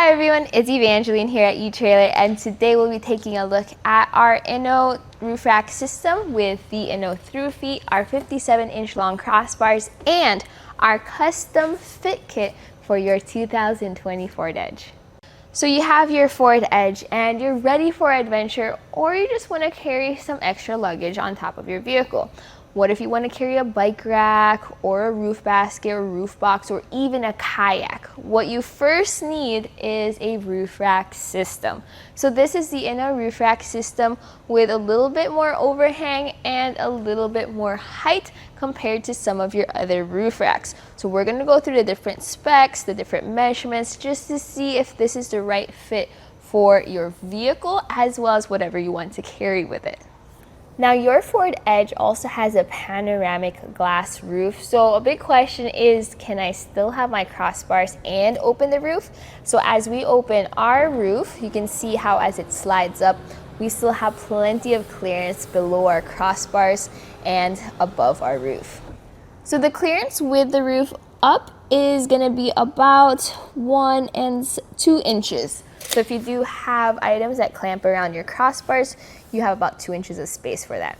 Hi everyone, it's Evangeline here at etrailer, and today we'll be taking a look at our Inno Roof Rack system with the Inno Through Feet, our 57-inch long crossbars, and our custom fit kit for your 2020 Ford Edge. So you have your Ford Edge and you're ready for adventure, or you just want to carry some extra luggage on top of your vehicle. What if you want to carry a bike rack or a roof basket or roof box or even a kayak? What you first need is a roof rack system. So this is the Inno Roof Rack system with a little bit more overhang and a little bit more height compared to some of your other roof racks. So we're going to go through the different specs, the different measurements, just to see if this is the right fit for your vehicle as well as whatever you want to carry with it. Now your Ford Edge also has a panoramic glass roof, so a big question is, can I still have my crossbars and open the roof? So as we open our roof, you can see how as it slides up, we still have plenty of clearance below our crossbars and above our roof. So the clearance with the roof up is going to be about 1 and 2 inches. So if you do have items that clamp around your crossbars, you have about 2 inches of space for that.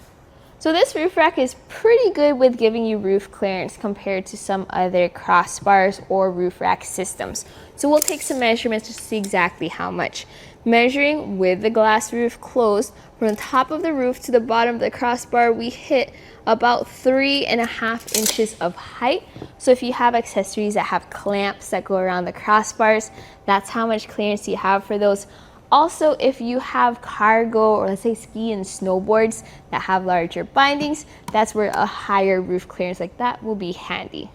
So this roof rack is pretty good with giving you roof clearance compared to some other crossbars or roof rack systems. So we'll take some measurements to see exactly how much. Measuring with the glass roof closed, from the top of the roof to the bottom of the crossbar, we hit about 3.5 inches of height. So if you have accessories that have clamps that go around the crossbars, that's how much clearance you have for those. Also, if you have cargo or let's say ski and snowboards that have larger bindings, that's where a higher roof clearance like that will be handy.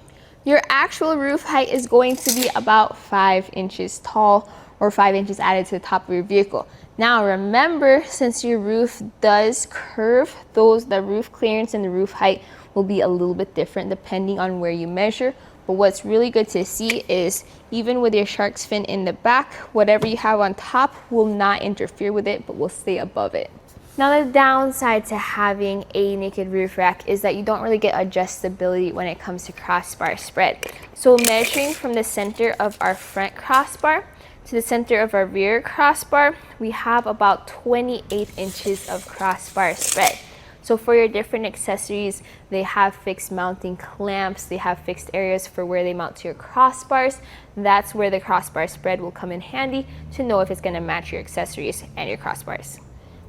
Your actual roof height is going to be about 5 inches tall, or 5 inches added to the top of your vehicle. Now remember, since your roof does curve, the roof clearance and the roof height will be a little bit different depending on where you measure. But what's really good to see is even with your shark's fin in the back, whatever you have on top will not interfere with it, but will stay above it. Now the downside to having a naked roof rack is that you don't really get adjustability when it comes to crossbar spread. So measuring from the center of our front crossbar to the center of our rear crossbar, we have about 28 inches of crossbar spread. So for your different accessories, they have fixed mounting clamps, they have fixed areas for where they mount to your crossbars. That's where the crossbar spread will come in handy to know if it's going to match your accessories and your crossbars.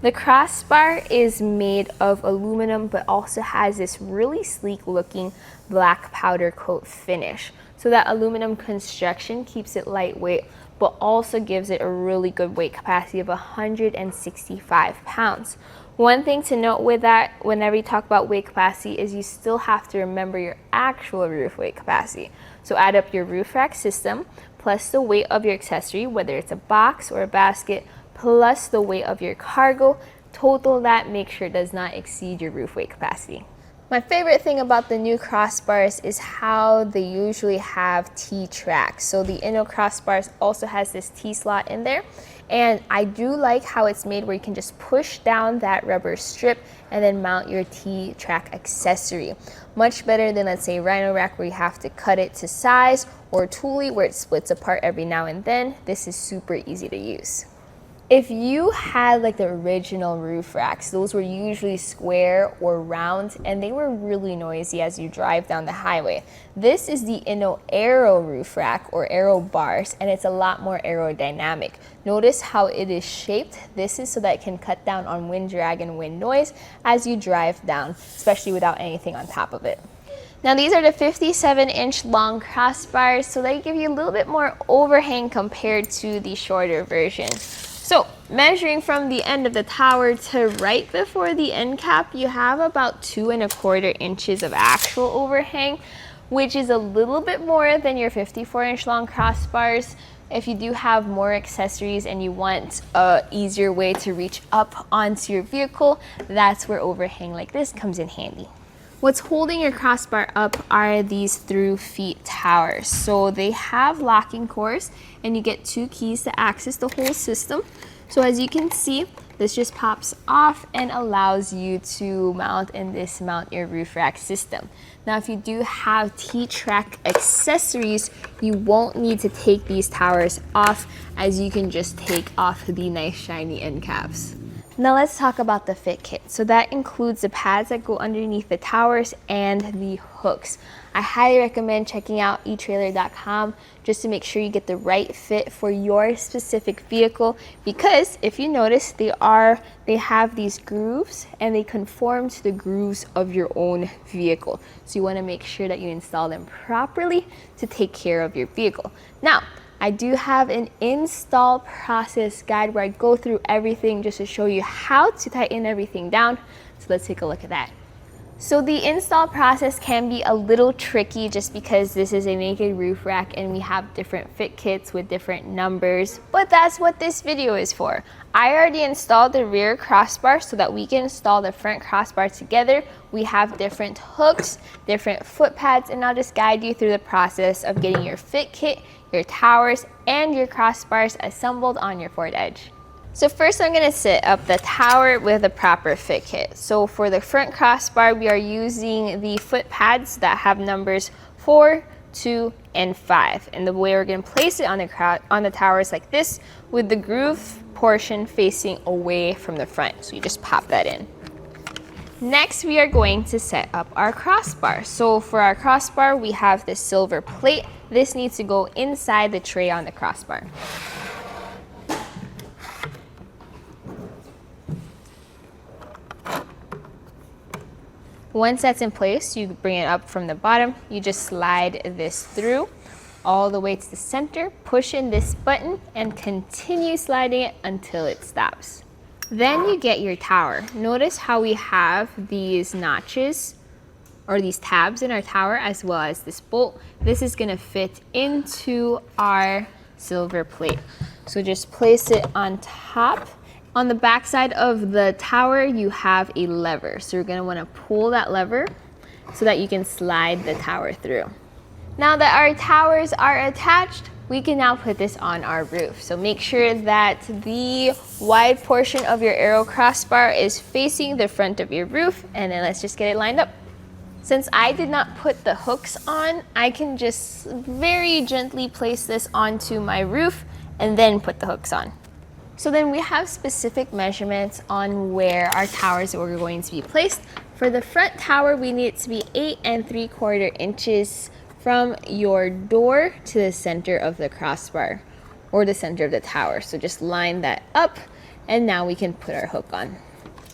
The crossbar is made of aluminum, but also has this really sleek looking black powder coat finish. So that aluminum construction keeps it lightweight, but also gives it a really good weight capacity of 165 pounds. One thing to note with that, whenever you talk about weight capacity, is you still have to remember your actual roof weight capacity. So add up your roof rack system, plus the weight of your accessory, whether it's a box or a basket, plus the weight of your cargo. Total that, make sure it does not exceed your roof weight capacity. My favorite thing about the new crossbars is how they usually have T-tracks. So the Inno crossbars also has this T-slot in there. And I do like how it's made where you can just push down that rubber strip and then mount your T-track accessory. Much better than, let's say, Rhino Rack where you have to cut it to size, or Thule where it splits apart every now and then. This is super easy to use. If you had like the original roof racks, those were usually square or round, and they were really noisy as you drive down the highway. This is the Inno Aero roof rack, or Aero bars, and it's a lot more aerodynamic. Notice how it is shaped. This is so that it can cut down on wind drag and wind noise as you drive down, especially without anything on top of it. Now these are the 57-inch long crossbars, so they give you a little bit more overhang compared to the shorter version. So measuring from the end of the tower to right before the end cap, you have about 2.25 inches of actual overhang, which is a little bit more than your 54-inch long crossbars. If you do have more accessories and you want an easier way to reach up onto your vehicle, that's where overhang like this comes in handy. What's holding your crossbar up are these through feet towers. So they have locking cores and you get 2 keys to access the whole system. So as you can see, this just pops off and allows you to mount and dismount your roof rack system. Now, if you do have T-Track accessories, you won't need to take these towers off, as you can just take off the nice shiny end caps. Now let's talk about the fit kit. So that includes the pads that go underneath the towers and the hooks. I highly recommend checking out etrailer.com just to make sure you get the right fit for your specific vehicle, because if you notice, they have these grooves and they conform to the grooves of your own vehicle. So you want to make sure that you install them properly to take care of your vehicle. Now, I do have an install process guide where I go through everything just to show you how to tighten everything down. So let's take a look at that. So the install process can be a little tricky just because this is a naked roof rack and we have different fit kits with different numbers, but that's what this video is for. I already installed the rear crossbar so that we can install the front crossbar together. We have different hooks, different foot pads, and I'll just guide you through the process of getting your fit kit, your towers, and your crossbars assembled on your Ford Edge. So first I'm going to set up the tower with a proper fit kit. So for the front crossbar, we are using the foot pads that have numbers 4, 2, and 5. And the way we're going to place it on the tower is like this, with the groove portion facing away from the front. So you just pop that in. Next, we are going to set up our crossbar. So for our crossbar, we have this silver plate. This needs to go inside the tray on the crossbar. Once that's in place, you bring it up from the bottom. You just slide this through all the way to the center, push in this button, and continue sliding it until it stops. Then you get your tower. Notice how we have these notches or these tabs in our tower, as well as this bolt. This is gonna fit into our silver plate. So just place it on top. On the back side of the tower, you have a lever. So you're gonna wanna pull that lever so that you can slide the tower through. Now that our towers are attached, we can now put this on our roof. So make sure that the wide portion of your Aero crossbar is facing the front of your roof, and then let's just get it lined up. Since I did not put the hooks on, I can just very gently place this onto my roof and then put the hooks on. So then we have specific measurements on where our towers are going to be placed. For the front tower, we need it to be 8 3/4 inches from your door to the center of the crossbar or the center of the tower. So just line that up, and now we can put our hook on.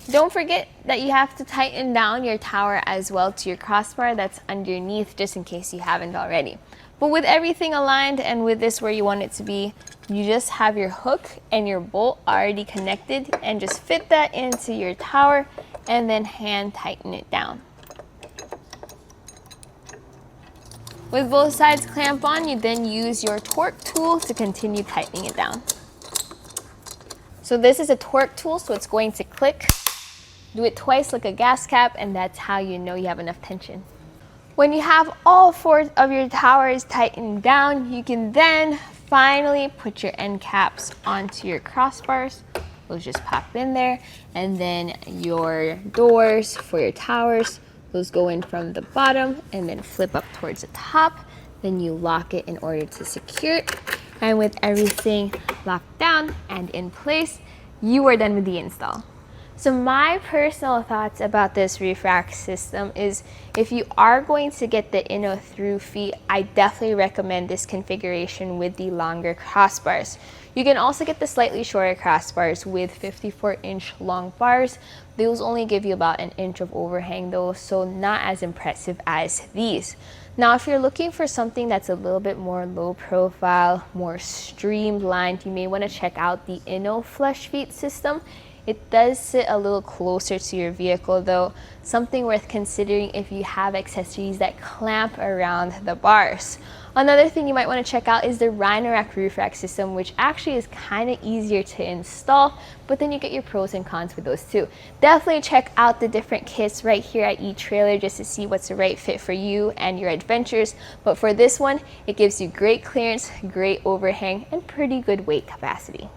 Don't forget that you have to tighten down your tower as well to your crossbar that's underneath, just in case you haven't already. But with everything aligned and with this where you want it to be, you just have your hook and your bolt already connected, and just fit that into your tower and then hand tighten it down. With both sides clamped on, you then use your torque tool to continue tightening it down. So this is a torque tool, so it's going to click. Do it twice like a gas cap, and that's how you know you have enough tension. When you have all 4 of your towers tightened down, you can then finally put your end caps onto your crossbars. Those just pop in there, and then your doors for your towers, those go in from the bottom and then flip up towards the top. Then you lock it in order to secure it. And with everything locked down and in place, you are done with the install. So my personal thoughts about this roof rack system is, if you are going to get the Inno Through Feet, I definitely recommend this configuration with the longer crossbars. You can also get the slightly shorter crossbars with 54-inch long bars. Those only give you about 1 inch of overhang though, so not as impressive as these. Now, if you're looking for something that's a little bit more low profile, more streamlined, you may want to check out the Inno Flush Feet system. It does sit a little closer to your vehicle though, something worth considering if you have accessories that clamp around the bars. Another thing you might want to check out is the Panoramic roof rack system, which actually is kind of easier to install, but then you get your pros and cons with those too. Definitely check out the different kits right here at eTrailer just to see what's the right fit for you and your adventures. But for this one, it gives you great clearance, great overhang, and pretty good weight capacity.